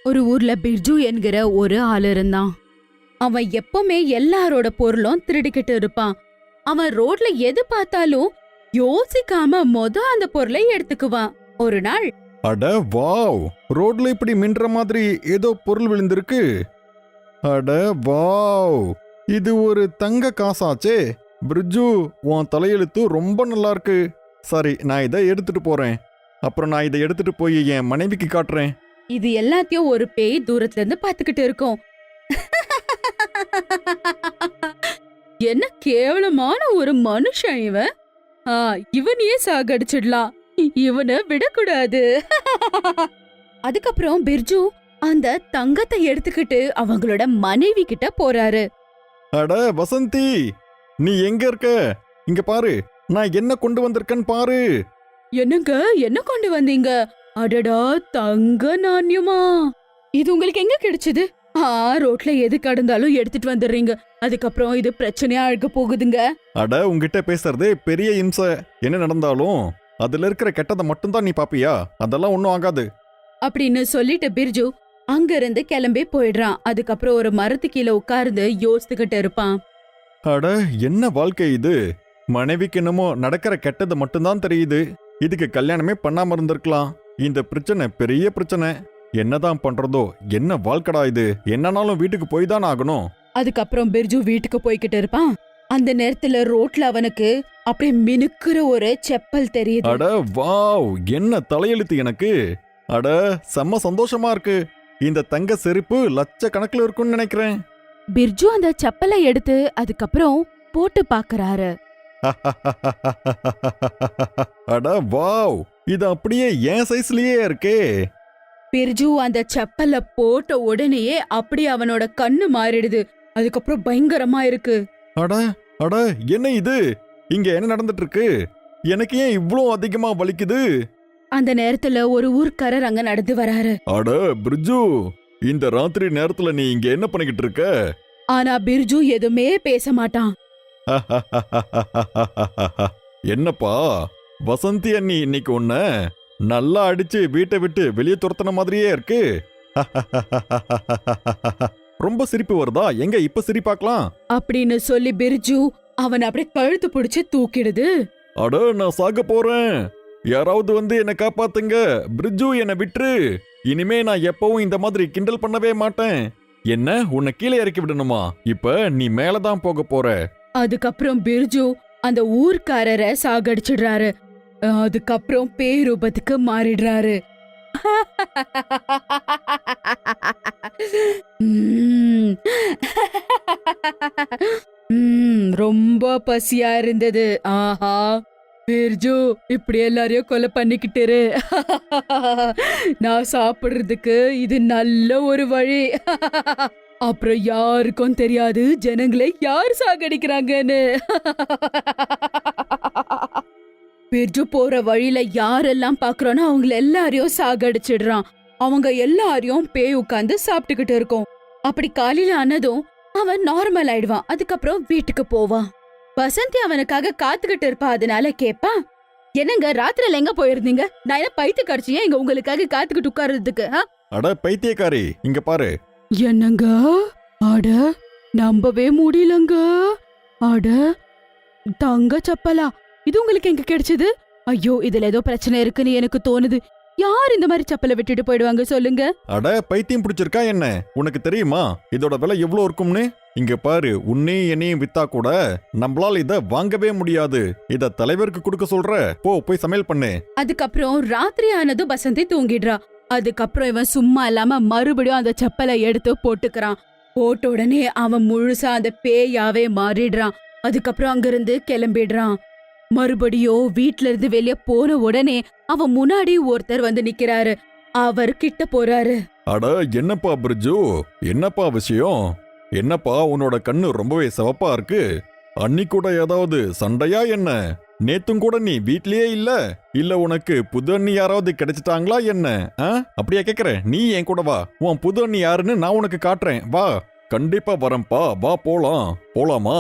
ஒரு ஊர்ல பிர்ஜு என்கிற ஒரு ஆள் இருந்தான். அவன் எப்பவுமே எல்லாரோட பொருளும் திருடிக்கிட்டு இருப்பான். அவன் ரோட்ல எது பார்த்தாலும் யோசிக்காம அந்த பொருளை எடுத்துக்குவான். ஒரு நாள் அட வாவ், ரோட்ல இப்படி மின்ற மாதிரி ஏதோ பொருள் விழுந்திருக்கு. அட வாவ், இது ஒரு தங்க காசாச்சே. பிரிட்ஜு, உன் தலையெழுத்து ரொம்ப நல்லா இருக்கு. சரி, நான் இதை எடுத்துட்டு போறேன். அப்புறம் நான் இதை எடுத்துட்டு போய் என் மனைவிக்கு காட்டுறேன். இது எல்லாத்தையும் ஒரு பேய் தூரத்துல இருந்து பாத்துக்கிட்டு இருக்கும். என்ன கேவலமான ஒரு மனுஷன் இவன். இவனையே சாகடிச்சிடலாம், இவனை விடக்கூடாது. அதுக்கப்புறம் பிர்ஜு அந்த தங்கத்தை எடுத்துக்கிட்டு அவங்களோட மனைவி கிட்ட போறாரு. அட வசந்தி, நீ எங்க இருக்க? இங்க பாரு, நான் என்ன கொண்டு வந்திருக்கேன்னு பாரு. என்னங்க, என்ன கொண்டு வந்தீங்க? அடடா, தங்க நாணயமா? இது உங்களுக்கு எங்க கிடைச்சது? ரோட்ல எது கடந்தாலும் எடுத்துட்டு வந்துடுறீங்க. அதுக்கப்புறம் இது பிரச்சனையா ஆக போகுதுங்க. அட, உங்ககிட்ட பேசுறதே பெரிய இம்சை. என்ன நடந்தாலும் அதுல இருக்கிற கெட்டதை மட்டும்தான் நீ பாப்பியா? அதெல்லாம் ஒன்னும் ஆகாது அப்படின்னு சொல்லிட்டு பிர்ஜு அங்க இருந்து கிளம்பி போயிடுறான். அதுக்கப்புறம் ஒரு மரத்து கீழே உட்கார்ந்து யோசித்துக்கிட்டு இருப்பான். அட, என்ன வாழ்க்கை இது? மனைவிக்கு என்னமோ நடக்கிற கெட்டது மட்டும்தான் தெரியுது. இதுக்கு கல்யாணமே பண்ணாம இருந்திருக்கலாம். இந்த பிரச்சனை பெரிய பிரச்சனை. என்னதான் பண்றதோ? என்ன வாழ்க்கடா இது? என்னன்னாலும் வீட்டுக்கு போய் தான் ஆகணும். அதுக்கப்புறம் பிர்ஜு வீட்டுக்கு போய்கிட்டு இருப்பான். அந்த நேரத்துல ரோட்ல அவனுக்கு அப்படியே மினுக்குற ஒரு செப்பல் தெரியுது. அட வாவ், என்ன தலையெழுத்து எனக்கு. அட, செம்ம சந்தோஷமா இருக்கு. இந்த தங்க செருப்பு லட்சக்கணக்கில் இருக்கும்னு நினைக்கிறேன். பிர்ஜு அந்த செப்பலை எடுத்து அதுக்கப்புறம் போட்டு பாக்குறாரு. அட வாவ், இது அப்படியே என் சைஸ்லயே இருக்கே. பிர்ஜு அந்த செப்பல்ல போட்ட உடனேயே அப்படியே அவனோட கண்ணு மாறிடுது. அதுக்கப்புறம் பயங்கரமா இருக்கு. அட அட, என்ன இது? இங்க என்ன நடந்துட்டு இருக்கு? எனக்கு ஏன் இவ்ளோ அதிகமா வலிக்குது? அந்த நேரத்துல ஒரு ஊர்க்காரர் அங்க நடந்து வராரு. அட பிர்ஜு, இந்த ராத்திரி நேரத்துல நீ இங்க என்ன பண்ணிக்கிட்டு இருக்க? ஆனா பிர்ஜு எதுவுமே பேச மாட்டான். என்னப்பா வசந்தி அண்ணி இன்னைக்கு உன்ன நல்லா அடிச்சு வீட்டை விட்டு வெளியே துரத்துன மாதிரியே இருக்கு. ரொம்ப சிரிப்பு வருதா? எங்க இப்ப சிரிப்பாக்கலாம் அப்படின்னு சொல்லி பிர்ஜு அவன் அப்படியே கழுத்து பிடிச்சு தூக்கிடுது. அட, நான் சாக போறேன். யாராவது வந்து என்ன காப்பாத்துங்க. பிரிட்ஜு, என்ன விட்டுரு. இனிமே நான் எப்பவும் இந்த மாதிரி கிண்டல் பண்ணவே மாட்டேன். என்ன, உன்னை கீழே இறக்கி விடணுமா? இப்ப நீ மேலதான் போக போற. அதுக்கப்புறம் பிர்ஜு அந்த ஊர்க்காரரை சாகடிச்சிடுறாரு. அதுக்கப்புறம் பேரூபத்துக்கு மாறிடுறாரு. ரொம்ப பசியா இருந்தது. ஆஹா, பிர்ஜு இப்படி எல்லாரையும் கொலை பண்ணிக்கிட்டு நான் சாப்பிடுறதுக்கு இது நல்ல ஒரு வழி. அப்புறம் யாருக்கும் தெரியாது ஜனங்களை யார் சாகடிக்கிறாங்கன்னு. பிர்ஜு போற வழியில யாரெல்லாம் பாக்குறோன்னு அவங்கள எல்லாரையும் சாகடிச்சிடுறான். அவங்க எல்லாரையும் பேய் உட்கார்ந்து சாப்பிட்டுக்கிட்டு இருக்கோம். அப்படி காலையில ஆனதும் அவன் நார்மல் ஆயிடுவான். அதுக்கப்புறம் வீட்டுக்கு போவான். வசந்தி அவனுக்காக காத்துக்கிட்டு இருப்பா. அதனால கேப்பா, என்னங்க ராத்திரில எங்க போயிருந்தீங்க? நான் என்ன பைத்திய கடிச்சியா இங்க உங்களுக்காக காத்துக்கிட்டு உட்கார்றதுக்கு? அட பைத்தியக்காரி, இங்க பாரு. என்னங்க? அட, நம்பவே முடியலங்க. அட, தங்க செப்பலா? இது உங்களுக்கு எங்க கிடைச்சது? ஐயோ, இதுல ஏதோ பிரச்சனை இருக்குன்னு எனக்கு தோணுது. யார் இந்த மாதிரி செப்பலை விட்டுட்டு போயிடுவாங்க சொல்லுங்க? அட, பைத்தியம் பிடிச்சிருக்கா என்ன? உனக்கு தெரியுமா இதோட விலை எவ்வளவு இருக்கும்னு? இங்க பாரு, உன்னையும் என்னையும் வித்தா கூட நம்மளால இத வாங்கவே முடியாது. இத தலைவருக்கு கொடுக்க சொல்ற. போய் சமையல் பண்ணு. அதுக்கப்புறம் ராத்திரி ஆனதும் வசந்தி தூங்கிடுறா. அதுக்கப்புறம் இவன் சும்மா இல்லாம மறுபடியும் அந்த செப்பலை எடுத்து போட்டுக்கிறான். போட்ட உடனே அவன் முழுசா அந்த பேயாவே மாறிடுறான். அதுக்கப்புறம் அங்கிருந்து கிளம்பிடுறான். மறுபடியும் வீட்ல இருந்து வெளியே போன உடனே அவன் முன்னாடி ஒருத்தர் வந்து நிக்கிறாரு. அவர் கிட்ட போறாரு. அட, என்னப்பா பிரிட்ஜு, என்னப்பா விஷயம்? என்னப்பா உன்னோட கண்ணு ரொம்பவே சிவப்பா இருக்கு. அன்னி கூட ஏதாவது சண்டையா என்ன? நேத்தும் கூட நீ வீட்லயே இல்ல உனக்கு புது அண்ணி யாராவது கிடைச்சிட்டாங்களா என்ன? அப்படியா கேக்குற? நீ என் கூட வா. உன் புது அண்ணி யாருன்னு நான் உனக்கு காட்டுறேன். வா. கண்டிப்பா வரேன்பா. வா, போலாமா?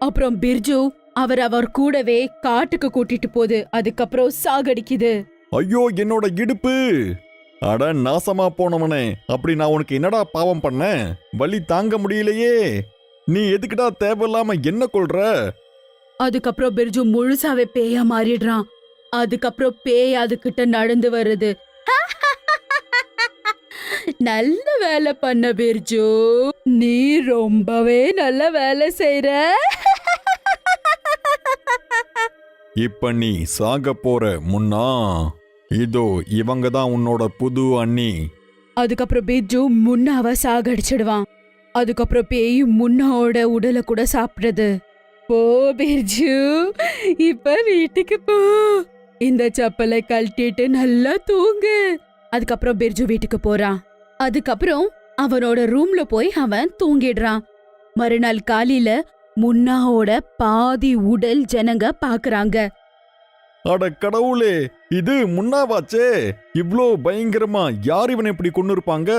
அப்புறம் பிர்ஜு அவர் கூடவே காட்டுக்கு கூட்டிட்டு போகுது. அதுக்கப்புறம் சாகடிக்குது. ஐயோ, என்னோட இடுப்பு! அட நாசமா போனவனே, அப்படி நான் உனக்கு என்னடா பாவம் பண்ணேன்? வலி தாங்க முடியலையே. நீ எதுக்குடா தேவையில்லாம என்ன கொல்ற? அதுக்கப்புறம் பிர்ஜு முழுசாவே பேயா மாறிடுறான். அதுக்கப்புறம் பேய் அதுகிட்ட நடந்து வருது. நல்ல வேலை பண்ண பிர்ஜு, நீ ரொம்பவே நல்ல வேலை செய்ற. இப்ப நீ சாக போற முன்னா. இதோ இவங்க தான் உன்னோட புது அண்ணி. அதுக்கப்புறம் பிர்ஜு முன்னாவ சாகடிச்சிடுவான். அதுக்கப்புறம் பேய் முன்னாவோட உடலை கூட சாப்பிடுறது. போ பிர்ஜு, இப்ப வீட்டுக்கு போ. இந்த செப்பலை கழட்டிட்டு நல்லா தூங்கு. அதுக்கப்புறம் பிர்ஜு வீட்டுக்கு போறான். அதுக்கப்புறம் அவனோட ரூம்ல போய் அவன் தூங்கிடுறான். மறுநாள் காலையில முன்னாவோட பாதி உடல் ஜனங்க பாக்குறாங்க. அட கடவுளே, இது முன்னாவாச்சே. இவ்ளோ பயங்கரமா யார் இவனை இப்படி கொண்டு இருப்பாங்க?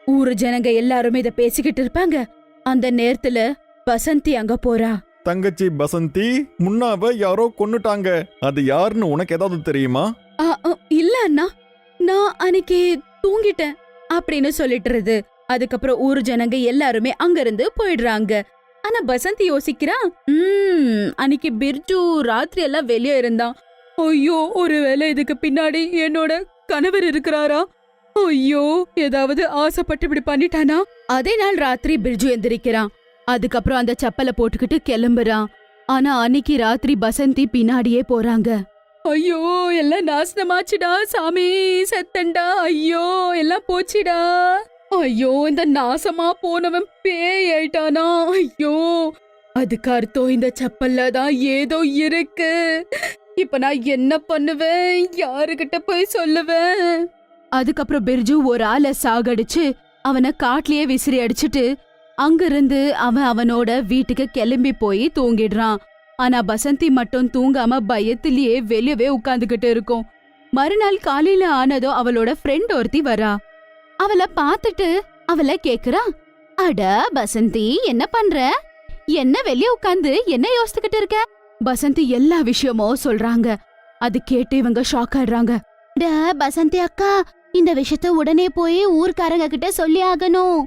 ஊரு ஜனங்க எல்லாருமே இத பேசிக்கிட்டு இருப்பாங்க. அந்த நேரத்துல வசந்தி அங்க போறா. தங்கச்சி பசந்தி, முன்னாவ யாரோ கொன்னுட்டாங்க. அது யாருன்னு உனக்கு ஏதாவது தெரியுமா? இல்ல அண்ணா, நான் அன்னைக்கு தூங்கிட்டேன் அப்படின்னு சொல்லிட்டுறது. அதுக்கப்புறம் ஊரு ஜனங்க எல்லாருமே அங்கிருந்து போயிடுறாங்க. ஆனா பசந்தி யோசிக்கிறா, அன்னைக்கு பிர்ஜு ராத்திரி எல்லாம் வெளியே இருந்தான். ஐயோ, ஒருவேளை இதுக்கு பின்னாடி என்னோட கணவர் இருக்கிறாரா? ஐயோ, ஏதாவது ஆசைப்பட்டு இப்படி பண்ணிட்டானா? அதே நாள் ராத்திரி பிர்ஜு எந்திரிக்கிறான். அதுக்கப்புறம் அந்த செப்பலை போட்டுக்கிட்டு கிளம்புறான். ஆனா அன்னைக்கு ராத்திரி பசந்தி பின்னாடியே போறாங்க. ஐயோ, எல்லாம் நாசனமாச்சுடா சாமி, செத்தண்டா. ஐயோ, எல்லாம் போச்சுடா. ஐயோ, இந்த நாசமா போனவன் பேய் ஆயிட்டானா? ஐயோ, அதுக்கு அர்த்தம் இந்த செப்பல்ல தான் ஏதோ இருக்கு. இப்ப நான் என்ன பண்ணுவேன்? யாருகிட்ட போய் சொல்லுவேன்? அதுக்கப்புறம் பிர்ஜு ஒரு ஆளை சாகடிச்சு அவனை காட்லயே விசிறி அடிச்சுட்டு அங்கிருந்து அவனோட வீட்டுக்கு கிளம்பி போய் தூங்கிடுறான். ஆனா பசந்தி மட்டும் தூங்காம பயத்திலேயே வெளியவே உட்கார்ந்துகிட்டு இருக்கும். மறுநாள் காலையில ஆனதோ அவளோட ஃப்ரெண்ட் ஒருத்தி வரா. அவளை பார்த்துட்டு அவளை கேக்குறா, அட பசந்தி, என்ன பண்ற? என்ன வெளிய உட்கார்ந்து என்ன யோசிச்சுக்கிட்டு இருக்க? பசந்தி எல்லா விஷயமும் சொல்றாங்க. அது கேட்டு இவங்க ஷாக் ஆயிடுறாங்க. பசந்தி அக்கா, இந்த விஷயத்த உடனே போய் ஊர்க்காரங்க கிட்ட சொல்லி ஆகணும்.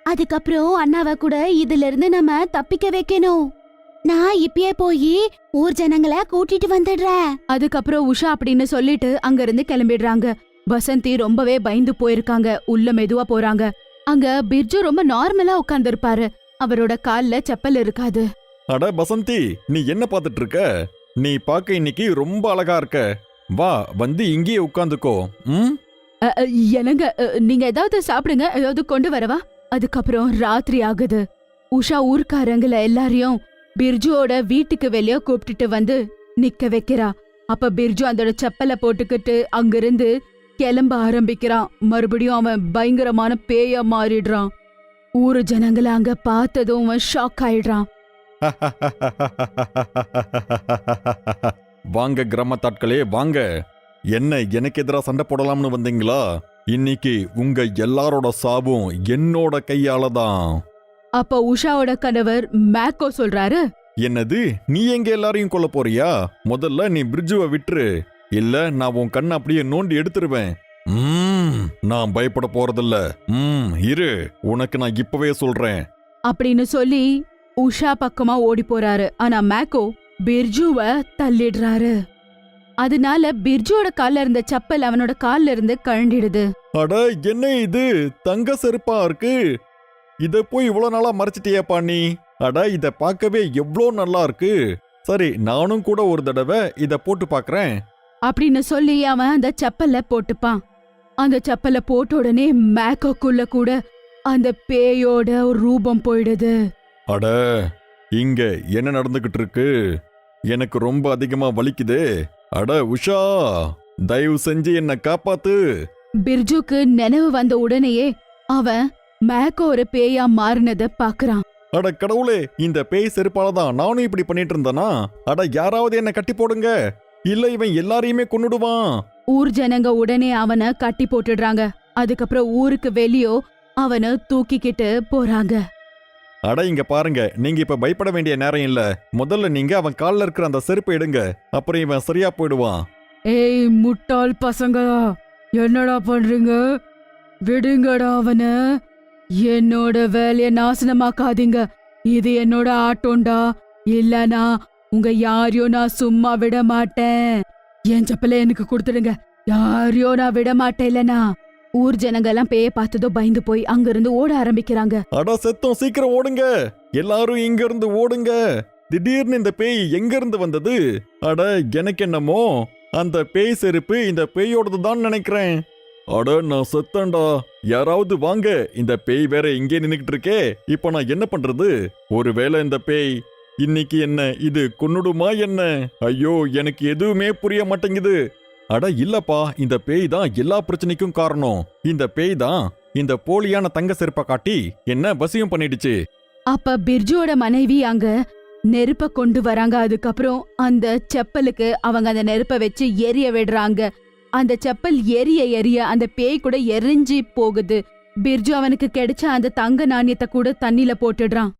அதுக்கப்புறம் அண்ணாவை கூட இதுல இருந்து நம்ம தப்பிக்க வைக்கணும். நான் இப்பயே போய் ஊர் ஜனங்களை கூட்டிட்டு வந்துடுறேன். அதுக்கப்புறம் உஷா அப்படின்னு சொல்லிட்டு அங்க இருந்து கிளம்பிடுறாங்க. பசந்தி ரொம்பவே பயந்து போயிருக்காங்க. உள்ள மெதுவா போறாங்க. அங்க பிர்ஜு ரொம்ப நார்மலா உட்கார்ந்து இருப்பாரு. அவரோட கால்ல செப்பல் இருக்காது. அட பசந்தி, நீ என்ன பார்த்துட்டு இருக்க? நீ பார்க்க இன்னைக்கு ரொம்ப அழகா இருக்க. வா, வந்து இங்கேயே உட்காந்துக்கோ. என்னங்க, நீங்க ஏதாவது சாப்பிடுங்க, ஏதாவது கொண்டு வரவா? அதுக்கப்புறம் ராத்திரி ஆகுது. உஷா ஊர்க்காரங்கள எல்லாரையும் பிர்ஜுவோட வீட்டுக்கு வெளியே கூப்பிட்டுட்டு வந்து நிக்க வைக்கிறா. அப்ப பிர்ஜு அதோட செப்பலை போட்டுக்கிட்டு அங்கிருந்து கிளம்ப ஆரம்பிக்கிறான். மறுபடியும் அவன் பயங்கரமான பேயா மாறிடுறான். ஊரு ஜனங்களை அங்க பார்த்ததும் அவன் ஷாக் ஆயிடுறான். வாங்க கிராமத்தாட்களே, வாங்க. என்ன எனக்கு எதிராக சண்டை போடலாம்னு வந்தீங்களா? இன்னைக்கு உங்க எல்லாரோட சாபம் என்னோட கையால தான். அப்ப உஷாவோட கணவர் மேக்கோ சொல்றாரு, என்னது, நீ எங்க எல்லாரையும் கொல்ல போறியா? முதல்ல நீ பிரிட்ஜுவை விட்டுரு, இல்ல நான் உன் கண்ணை அப்படியே நோண்டி எடுத்துருவேன். நான் பயப்பட போறதில்ல. இரு, உனக்கு நான் இப்பவே சொல்றேன் அப்படின்னு சொல்லி உஷா பக்கமா ஓடி போறாரு. ஆனா மேக்கோ பிர்ஜுவை தள்ளிடுறாரு. அதனால பிர்ஜுவோட கால்ல இருந்த செப்பல் அவனோட கால்ல இருந்து கழண்டிடுது. அட, என்ன இது தங்க செருப்பா இருக்கு? இத போய் இவ்வளவு நாளா மறைச்சிட்டியாப்பா நீ? அட, இத பார்க்கவே எவ்வளோ நல்லா இருக்கு. சரி, நானும் கூட ஒரு தடவை இத போட்டு பாக்குறேன் அப்படின்னு சொல்லி அவன் அந்த செப்பல்ல போட்டுப்பான். அந்த செப்பல்ல போட்ட உடனே மேக்கோக்குள்ள கூட அந்த பேயோட ரூபம் போயிடுது. அட, இங்க என்ன நடந்துகிட்டு இருக்கு? எனக்கு ரொம்ப அதிகமா வலிக்குதே. அட உஷா, தயவு செஞ்சு என்ன காப்பாத்து. பிர்ஜுக்கு நினைவு வந்த உடனேயே அவன் மேக்கோ ஒரு பேயா மாறினத பாக்குறான். அட கடவுளே, இந்த பேய் செருப்பாலதான் நானும் இப்படி பண்ணிட்டு இருந்தனா? அட, யாராவது என்ன கட்டி போடுங்க, இல்ல இவன் எல்லாரையுமே கொன்னுடுவான். ஊர் ஜனங்க உடனே அவனை கட்டி போட்டுடுறாங்க. அதுக்கப்புறம் ஊருக்கு வெளியோ அவனை தூக்கிக்கிட்டு போறாங்க. அட, இங்க பாருங்க, நீங்க இப்ப பயப்பட வேண்டிய நேரம் இல்ல. முதல்ல நீங்க அவன் கால்ல இருக்கிற அந்த செருப்பை எடுங்க, அப்புறம் இவன் சரியா போயிடுவான். ஏய் முட்டாள் பசங்க, என்னடா பண்றீங்க? விடுங்கடா அவன. என்னோட வேலைய நாசனமாக்காதீங்க. இது என்னோட ஆட்டோண்டா. இல்லனா உங்க யாரையும் நான் சும்மா விட மாட்டேன். என் செப்பல எனக்கு கொடுத்துடுங்க. யாரையும் நான் விட மாட்டேன். இல்லனா ஊர் ஜனங்க எல்லாம் பேய பார்த்ததும் பயந்து போய் அங்கிருந்து ஓட ஆரம்பிக்கிறாங்க. அட செத்தோம், சீக்கிரம் ஓடுங்க, எல்லாரும் இங்க இருந்து ஓடுங்க. திடீர்னு இந்த பேய் எங்க இருந்து வந்தது? அட எனக்கு என்னமோ அந்த பேய் செருப்பு இந்த பேயோடது தான் நினைக்கிறேன். அட நான் செத்தேன்டா, யாராவது வாங்க, இந்த பேய் வேற இங்கே நின்னுக்கிட்டு இருக்கே, இப்ப நான் என்ன பண்றது? ஒருவேளை இந்த பேய் இன்னைக்கு என்ன இது கொன்னுடுமா என்ன? ஐயோ எனக்கு எதுவுமே புரிய மாட்டேங்குது. அட இல்லப்பா, இந்த பேய் தான் எல்லா பிரச்சனைக்கும் காரணம். இந்த பேய் தான் இந்த போலியான தங்க செருப்பை காட்டி என்ன வசியம் பண்ணிடுச்சு. அப்ப பிர்ஜுவோட மனைவி அங்க நெருப்ப கொண்டு வராங்க. அதுக்கப்புறம் அந்த செப்பலுக்கு அவங்க அந்த நெருப்ப வச்சு எரிய விடுறாங்க. அந்த செப்பல் எரிய எரிய அந்த பேய் கூட எரிஞ்சு போகுது. பிர்ஜு அவனுக்கு கிடைச்ச அந்த தங்க நாணயத்தை கூட தண்ணில போட்டுடுறான்.